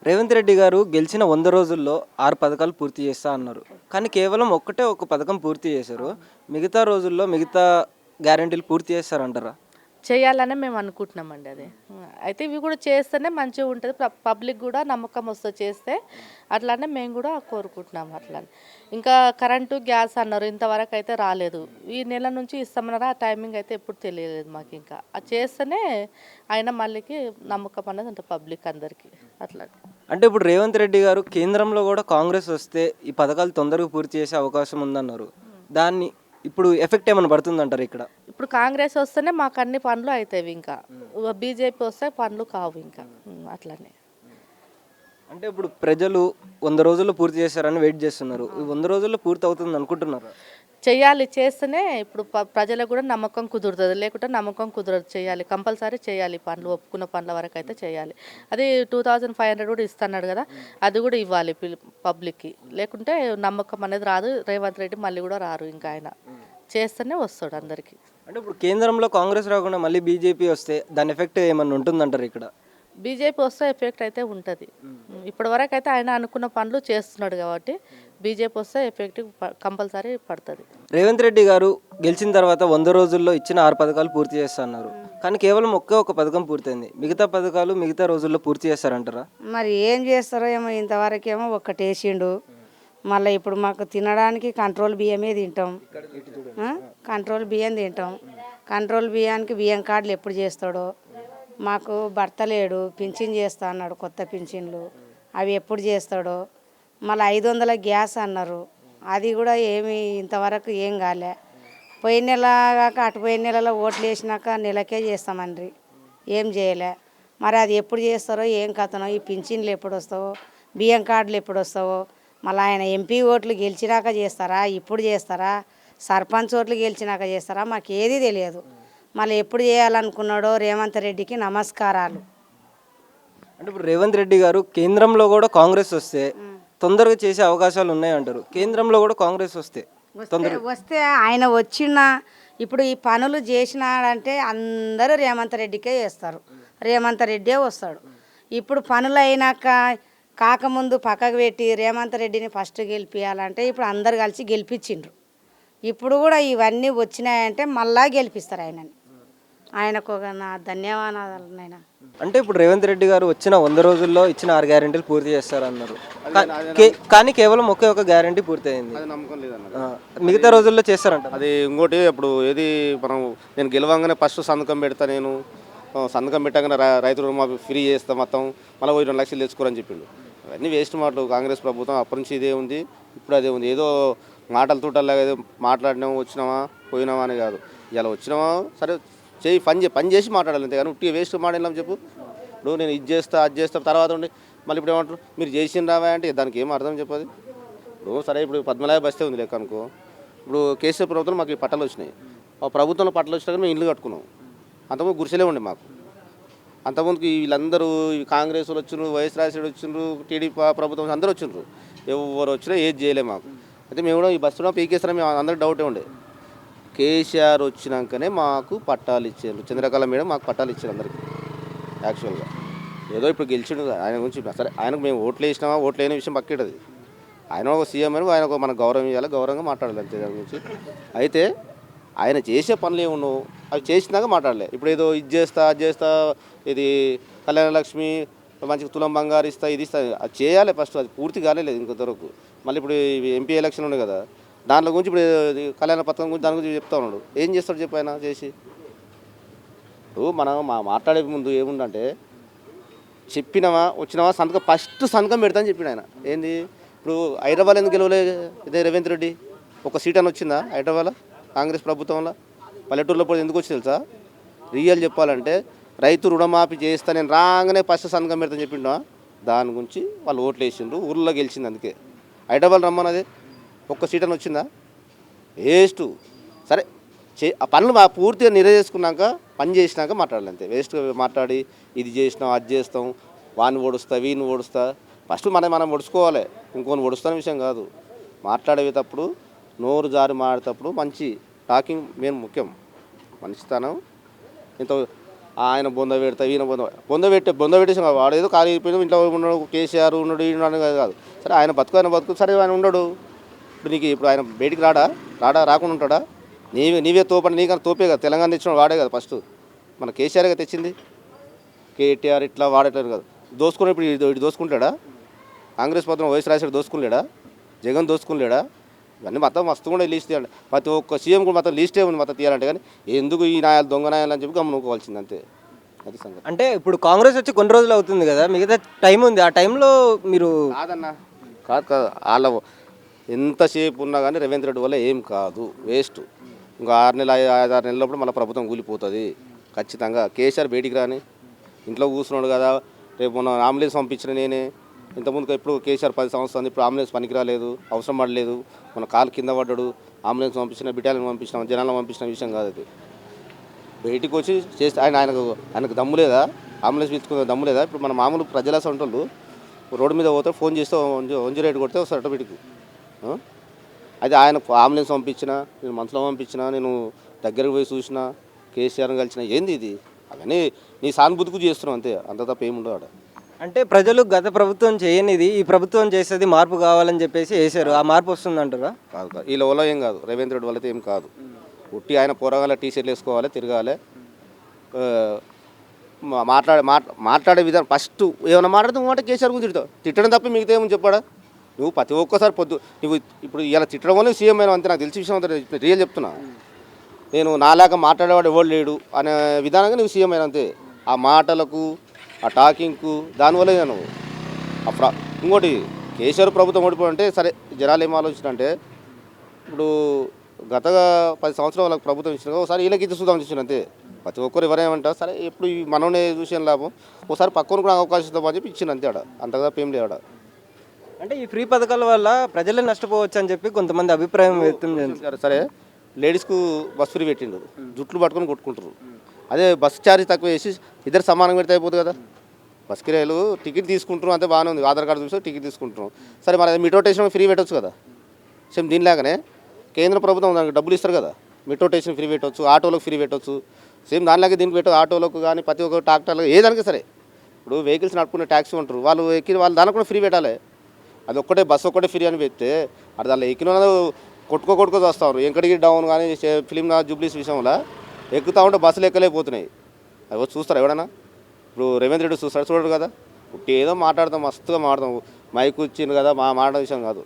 రేవంత్ రెడ్డి గారు గెలిచిన 100 రోజుల్లో 6 పథకాలు పూర్తి చేస్తా అన్నారు. కానీ కేవలం ఒక పథకం పూర్తి చేశారు. మిగతా రోజుల్లో మిగతా గ్యారంటీలు పూర్తి చేస్తారంటారా? చేయాలనే మేము అనుకుంటున్నామండి అది. అయితే ఇవి కూడా చేస్తేనే మంచిగా ఉంటుంది. పబ్లిక్ కూడా నమ్మకం వస్తుంది చేస్తే. అట్లానే మేము కూడా కోరుకుంటున్నాం అట్లని. ఇంకా కరెంటు, గ్యాస్ అన్నారు. ఇంతవరకు అయితే రాలేదు. ఈ నెల నుంచి ఇస్తామన్నారా, ఆ టైమింగ్ అయితే ఎప్పుడు తెలియలేదు మాకు ఇంకా. అది చేస్తేనే ఆయన మళ్ళీకి నమ్మకం అనేది ఉంటుంది పబ్లిక్ అందరికీ అట్లా. అంటే ఇప్పుడు రేవంత్ రెడ్డి గారు కేంద్రంలో కూడా కాంగ్రెస్ వస్తే ఈ పథకాలు తొందరగా పూర్తి చేసే అవకాశం ఉందన్నారు. దాన్ని ఇప్పుడు ఎఫెక్ట్ ఏమైనా పడుతుందంటారు ఇక్కడ? ఇప్పుడు కాంగ్రెస్ వస్తేనే మాకు అన్ని పనులు అవుతాయి. ఇంకా బీజేపీ వస్తే పనులు కావు ఇంకా. అట్లనే అంటే ఇప్పుడు ప్రజలు 100 రోజుల్లో పూర్తి చేస్తారని వెయిట్ చేస్తున్నారు. ఈ 100 రోజుల్లో పూర్తి అవుతుంది అనుకుంటున్నారు? చెయ్యాలి, చేస్తేనే ఇప్పుడు ప్రజలకు కూడా నమ్మకం కుదురుతుంది. లేకుంటే నమ్మకం కుదరదు. చేయాలి, కంపల్సరీ చేయాలి. పనులు ఒప్పుకున్న పనుల వరకు అయితే చేయాలి. అది 2500 కూడా ఇస్తున్నాడు కదా, అది కూడా ఇవ్వాలి పబ్లిక్కి. లేకుంటే నమ్మకం అనేది రాదు. రేవంత్ రెడ్డి మళ్ళీ కూడా రారు. ఇంకా ఆయన చేస్తేనే వస్తాడు అందరికీ. అంటే ఇప్పుడు కేంద్రంలో కాంగ్రెస్ రాకుండా మళ్ళీ బీజేపీ వస్తే దాని ఎఫెక్ట్ ఏమన్నా ఉంటుందంటారు ఇక్కడ? బీజేపీ వస్తే ఎఫెక్ట్ అయితే ఉంటుంది. ఇప్పటి వరకు అయితే ఆయన అనుకున్న పనులు చేస్తున్నాడు కాబట్టి బీజేపీ వస్తే ఎఫెక్ట్ కంపల్సరీ పడుతుంది. రేవంత్ రెడ్డి గారు గెలిచిన తర్వాత 100 రోజుల్లో ఇచ్చిన 6 పథకాలు పూర్తి చేస్తున్నారు. కానీ కేవలం ఒక పథకం పూర్తయింది. మిగతా పథకాలు మిగతా రోజుల్లో పూర్తి చేస్తారంటారా? మరి ఏం చేస్తారో ఏమో. ఇంతవరకేమో ఒక్కటి వేసిండు. మళ్ళీ ఇప్పుడు మాకు తినడానికి కంట్రోల్ బియ్యమే తింటాం. కంట్రోల్ బియ్యం తింటాం. కంట్రోల్ బియ్యానికి బియ్యం కార్డులు ఎప్పుడు చేస్తాడో. మాకు భర్త లేడు, పింఛన్ చేస్తా అన్నాడు, కొత్త పింఛన్లు అవి ఎప్పుడు చేస్తాడో. మళ్ళీ 500 గ్యాస్ అన్నారు, అది కూడా ఏమి ఇంతవరకు ఏం కాలే. పోయిన నెల కాక అటు పోయిన నెలలో ఓట్లు వేసినాక నెలకే చేస్తామండ్రి, ఏం చేయలే. మరి అది ఎప్పుడు చేస్తారో ఏం కథనో. ఈ పింఛన్లు ఎప్పుడు వస్తావో, బియ్యం కార్డులు ఎప్పుడు వస్తావో. మళ్ళీ ఆయన ఎంపీ ఓట్లు గెలిచినాక చేస్తారా, ఇప్పుడు చేస్తారా, సర్పంచ్ ఓట్లు గెలిచినాక చేస్తారా, మాకు ఏది తెలియదు. మళ్ళీ ఎప్పుడు చేయాలనుకున్నాడో. రేవంత్ రెడ్డికి నమస్కారాలు. అంటే ఇప్పుడు రేవంత్ రెడ్డి గారు కేంద్రంలో కూడా కాంగ్రెస్ వస్తే తొందరగా చేసే అవకాశాలు ఉన్నాయంటారు. కేంద్రంలో కూడా కాంగ్రెస్ వస్తే వస్తే ఆయన వచ్చిన ఇప్పుడు ఈ పనులు చేసినాడంటే అందరూ రేవంత్ రెడ్డికే చేస్తారు. రేవంత్ రెడ్డే వస్తాడు. ఇప్పుడు పనులు అయినాక కాకముందు పక్కకు పెట్టి రేవంత్ రెడ్డిని ఫస్ట్ గెలిపించాలంటే ఇప్పుడు అందరు కలిసి గెలిపించిండ్రు. ఇప్పుడు కూడా ఇవన్నీ వచ్చినాయంటే మళ్ళా గెలిపిస్తారు ఆయనని. ఆయనకు నా ధన్యవాదాలు నాయన. అంటే ఇప్పుడు రేవంత్ రెడ్డి గారు వచ్చిన 100 రోజుల్లో ఇచ్చిన 6 గ్యారెంటీలు పూర్తి చేస్తారన్నారు. కానీ కేవలం ఒక గ్యారెంటీ పూర్తి అయింది. మిగతా రోజుల్లో చేస్తారంట. అది ఇంకోటి ఇప్పుడు ఏది మనం నేను గెలవంగానే ఫస్ట్ సంతకం పెడతా, నేను సంతకం పెట్టగానే రైతు రుణమాఫీ ఫ్రీ చేస్తా, మొత్తం మళ్ళీ 2 లక్షలు తెచ్చుకోరని చెప్పిండు. అవన్నీ వేస్ట్ మాటలు. కాంగ్రెస్ ప్రభుత్వం అప్పటి నుంచి ఇదే ఉంది, ఇప్పుడు అదే ఉంది. ఏదో మాటలు తూటల్లాగా ఏదో మాట్లాడినాము, వచ్చినామా పోయినామా అని కాదు. ఇలా వచ్చినామా సరే చేయి, పని చేసి మాట్లాడాలి అంతే. కానీ ఉట్టి వేస్ట్ మాట్లాడలేం చెప్పు. ఇప్పుడు నేను ఇది చేస్తా అది చేస్తా తర్వాత ఉండి మళ్ళీ ఇప్పుడు ఏమంటారు మీరు చేసిన రావా అంటే దానికి ఏం అర్థం చెప్పదు. ఇప్పుడు సరే ఇప్పుడు 14 బస్తే ఉంది లెక్క అనుకో. ఇప్పుడు కేసీఆర్ ప్రభుత్వం మాకు ఈ పట్టాలు వచ్చినాయి. ఆ ప్రభుత్వంలో పట్టాలు వచ్చినాక మేము ఇల్లు కట్టుకున్నాం. అంతకుముందు గుడిసెలే ఉండే మాకు. అంతకుముందుకు వీళ్ళందరూ కాంగ్రెస్ వాళ్ళు వచ్చిండ్రు, వైఎస్ రాజశేఖర్ వచ్చిండ్రు, టీడీపీ ప్రభుత్వం అందరూ వచ్చిండ్రు. ఎవరు వచ్చినా ఏది చేయలేము మాకు. అయితే మేము కూడా ఈ బస్సులో పీకేస్తారా మేము అందరికి డౌటే ఉండే. కేసీఆర్ వచ్చినాకనే మాకు పట్టాలు ఇచ్చారు. చంద్రకళ మేడం మాకు పట్టాలు ఇచ్చారు అందరికీ. యాక్చువల్గా ఏదో ఇప్పుడు గెలిచిండు ఆయన గురించి సరే, ఆయనకు మేము ఓట్లు వేసినామా ఓట్లు లేని విషయం పక్కేటది. ఆయన ఒక సీఎం అని ఆయన ఒక మనకు గౌరవం ఇవ్వాలి, గౌరవంగా మాట్లాడాలి అంతే దాని గురించి. అయితే ఆయన చేసే పనులు ఏమున్నావు అవి చేసినాక మాట్లాడలే. ఇప్పుడు ఏదో ఇది చేస్తా అది చేస్తా, ఇది కళ్యాణ లక్ష్మి మంచిగా తులం బంగారు ఇస్తా ఇది ఇస్తా, అది చేయాలి ఫస్ట్. అది పూర్తి కాలేదు ఇంకొంతవరకు. మళ్ళీ ఇప్పుడు ఎంపీ ఎలక్షన్ ఉన్నాయి కదా, దాంట్లో గురించి ఇప్పుడు కళ్యాణ పథకం గురించి దాని గురించి చెప్తా ఉన్నాడు. ఏం చేస్తాడు చెప్పు ఆయన చేసి. ఇప్పుడు మనం మాట్లాడే ముందు ఏముందంటే చెప్పినావా వచ్చినావా సంతకం ఫస్ట్ సంతకం పెడతా అని చెప్పిన ఆయన. ఏంది ఇప్పుడు హైదరాబాద్ ఎందుకు గెలవలే ఇదే రేవంత్ రెడ్డి? ఒక సీట్ అని వచ్చిందా హైదరాబాద్ కాంగ్రెస్ ప్రభుత్వంలో? పల్లెటూరులో పోతే ఎందుకు వచ్చి తెలుసా? రియల్ చెప్పాలంటే రైతు రుణమాఫీ చేస్తా నేను రాగానే ఫస్ట్ సంతకం పెడతాను చెప్పిండా. దాని గురించి వాళ్ళు ఓట్లు వేసిండ్రు, ఊర్లో గెలిచింది. అందుకే హైదరాబాద్ రమ్మన్నది. ఒక్క సీట్ అని వచ్చిందా? వేస్ట్. సరే ఆ పనులు పూర్తిగా నెరవేర్చుకున్నాక పని చేసినాక మాట్లాడాలి అంతే. వేస్ట్గా మాట్లాడి ఇది చేసినాం అది చేస్తాం, వాడిని ఓడుస్తా వీడిని ఓడుస్తా. ఫస్ట్ మనం ఒడుచుకోవాలి, ఇంకొని ఒడుస్తున్న విషయం కాదు. మాట్లాడేటప్పుడు నోరు జారి మాడేటప్పుడు మంచి టాకింగ్ మెయిన్ ముఖ్యం. మనిషితనం ఇంత ఆయన బొంద పెడతా ఈయన బొంద పెట్టేసి వాడు ఏదో ఖాళీ అయిపోయినా ఇంట్లో ఉన్నాడు, కేసీఆర్ ఉన్నాడు ఈయన కాదు. సరే ఆయన బతుకు సరే ఆయన ఉండడు. ఇప్పుడు నీకు ఇప్పుడు ఆయన బయటికి రాకుండా ఉంటాడా? నీవే తోపండి, నీకన్నా తోపే కదా. తెలంగాణ తెచ్చిన వాడే కదా ఫస్ట్, మన కేసీఆర్గా తెచ్చింది. కేటీఆర్ ఇట్లా వాడట్లేదు కదా. దోసుకుని ఇప్పుడు ఇటు దోసుకుంటాడా? కాంగ్రెస్ పత్రం వైఎస్ రాజశేఖర్ దోసుకునిలేడా? జగన్ దోసుకునిలేడా? ఇవన్నీ మొత్తం మస్తు కూడా లీస్ట్ తీయాలి. ప్రతి ఒక్క సీఎం కూడా మొత్తం లీస్టే ఉంది మొత్తం తీయాలంటే. కానీ ఎందుకు ఈ నాయాలు దొంగ నాయాలు అని చెప్పి గమనుకోవాల్సింది అంతే. అది సంగతి. అంటే ఇప్పుడు కాంగ్రెస్ వచ్చి కొన్ని రోజులు అవుతుంది కదా, మిగతా టైం ఉంది. ఆ టైంలో మీరు కాదన్నా కాదు వాళ్ళ ఎంతసేపు ఉన్నా కానీ రేవంత్ రెడ్డి వల్ల ఏం కాదు, వేస్ట్. ఇంకా 6 నెలలు 5-6 నెలలప్పుడు మళ్ళీ ప్రభుత్వం కూలిపోతుంది ఖచ్చితంగా. కేసీఆర్ బయటికి రాని ఇంట్లో కూర్చున్నాడు కదా. రేపు మొన్న అంబులెన్స్ పంపించిన నేనే. ఇంతకుముందుకు ఎప్పుడు కేసీఆర్ 10 సంవత్సరాలు ఇప్పుడు అంబులెన్స్ పనికి రాలేదు, అవసరం పడలేదు. మన కాలు కింద పడ్డాడు, అంబులెన్స్ పంపించిన, బిటాలియన్ పంపించిన, జనాలను పంపించిన విషయం కాదు అది. బయటికి వచ్చి చేస్తే ఆయనకు దమ్ము లేదా? అంబులెన్స్ పిలుచుకునే దమ్ము లేదా? ఇప్పుడు మన మామూలు ప్రజల సొంటోళ్ళు రోడ్డు మీద పోతే ఫోన్ చేస్తే 108 రేటు కొడితే వస్తారు ఆటోమేటిక్. అయితే ఆయన అంబులెన్స్ పంపించిన, నేను మనసులో పంపించిన, నేను దగ్గరకు పోయి చూసిన, కేసీఆర్ని కలిసిన, ఏంది ఇది? అవన్నీ నీ సానుభూతికి చేస్తున్నాం అంతే, అంత తప్ప ఏముండదు ఆడ. అంటే ప్రజలు గత ప్రభుత్వం చేయనిది ఈ ప్రభుత్వం చేసేది మార్పు కావాలని చెప్పేసి వేశారు. ఆ మార్పు వస్తుంది అంటారా? కాదు, వీళ్ళ వల్ల ఏం కాదు, రేవంత్ రెడ్డి వల్ల ఏం కాదు. ఉట్టి ఆయన పోరగాల టీషర్ట్లు వేసుకోవాలి, తిరగాలి. మాట్లాడే విధానం ఫస్ట్ ఏమైనా మాట్లాడితే మాట కేసీఆర్ గురించి తిట్టడం తప్ప మిగతా ఏమని చెప్పాడా? నువ్వు ప్రతి ఒక్కసారి నువ్వు ఇప్పుడు ఇలా తిట్టడం వల్ల సీఎం అయినా అంతే. నాకు తెలిసి విషయం అంతా రియల్ చెప్తున్నా. నేను నాలాగా మాట్లాడేవాడు ఎవడు లేడు అనే విధానంగా నువ్వు సీఎం అయినా అంతే. ఆ మాటలకు, ఆ టాకింగ్కు, దానివల్ల నేను ఇంకోటి కేసీఆర్ ప్రభుత్వం ఓడిపోయింటే సరే జనాలు ఏం ఆలోచించారంటే, ఇప్పుడు గత 10 సంవత్సరాలు వాళ్ళకి ప్రభుత్వం ఇచ్చిన ఒకసారి వీళ్ళకి ఇచ్చి చూద్దాం చూసిన అంతే. ప్రతి ఒక్కరు ఎవరేమంటారు సరే ఎప్పుడు మననే చూసిన లాభం, ఒకసారి పక్కన కూడా అవకాశం ఇద్దామని చెప్పి ఇచ్చిన అంతే ఆడ, అంతగా ఏం లేడు ఆడ. అంటే ఈ ఫ్రీ పథకాల వల్ల ప్రజలే నష్టపోవచ్చు అని చెప్పి కొంతమంది అభిప్రాయం వ్యక్తం చేస్తారు. సరే లేడీస్కు బస్ ఫ్రీ పెట్టిండు, జుట్లు పట్టుకొని కొట్టుకుంటారు. అదే బస్ ఛార్జ్ తక్కువ వేసి ఇద్దరు సమానంగా పెడితే అయిపోతుంది కదా. బస్ కిరాయిలు టికెట్ తీసుకుంటారు అంతే బాగానే ఉంది, ఆధార్ కార్డు చూస్తే టికెట్ తీసుకుంటున్నాం. సరే మరి మెట్రో స్టేషన్ ఫ్రీ పెట్టవచ్చు కదా. సేమ్ దీనిలాగానే కేంద్ర ప్రభుత్వం దానికి డబ్బులు ఇస్తారు కదా, మెట్రో స్టేషన్ ఫ్రీ పెట్టవచ్చు, ఆటోలకు ఫ్రీ పెట్టవచ్చు. సేమ్ దానిలాగే దీనికి పెట్టవచ్చు, ఆటోలకు కానీ ప్రతి ఒక్క ట్రాక్టర్లకు ఏదానికి సరే. ఇప్పుడు వెహికల్స్ నడుపుకునే ట్యాక్సీ ఉంటారు, వాళ్ళు దానికి కూడా ఫ్రీ పెట్టాలి. అది ఒక్కటే బస్సు ఒక్కటే ఫ్రీ అని పెడితే అది దానిలో ఎక్కిన కొట్టుకో వస్తారు. ఎంకడికి డౌన్ కానీ ఫిలిం జూబ్లీస్ విషయంలో ఎక్కుతా ఉంటే బస్సులు ఎక్కలేకపోతున్నాయి. అవి వచ్చి చూస్తారు ఎవడన్నా? ఇప్పుడు రేవంత్ రెడ్డి చూడడు కదా. ఏదో మాట్లాడతాం, మస్తుగా మాట్లాడతాం, మైకు ఇచ్చింది కదా, మా మాట విషయం కాదు.